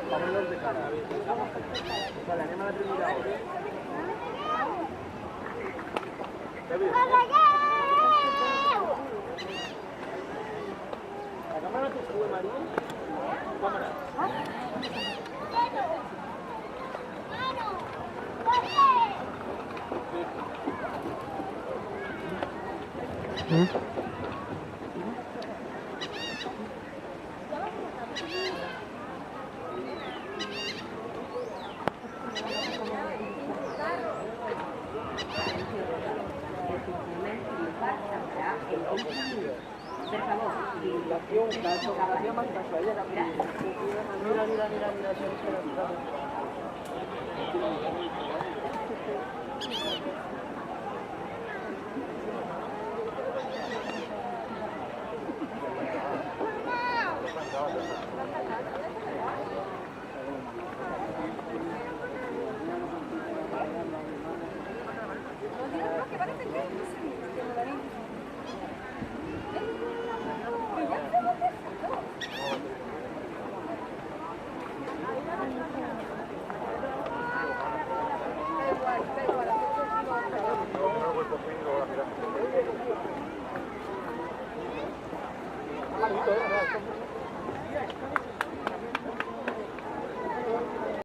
Vámonos de cara. Vale, anem a la primera hora. La càmera no té sube, Maria? Càmera. Per favor, La más casual. Mira, mira, mira, mira.